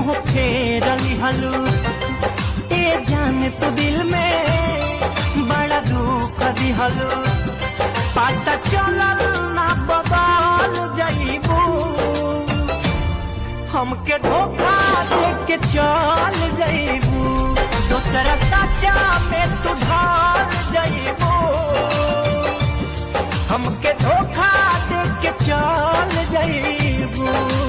मुँह फेरली हलू। ए जान तू दिल में बड़ा दुख दिहलू। पता चलल ना बदल जाइबू। हमके धोखा दे के चल जाइबू। दूसरा सच्चा में तू ढल जाइबू। हमके धोखा दे के चल जाइबू।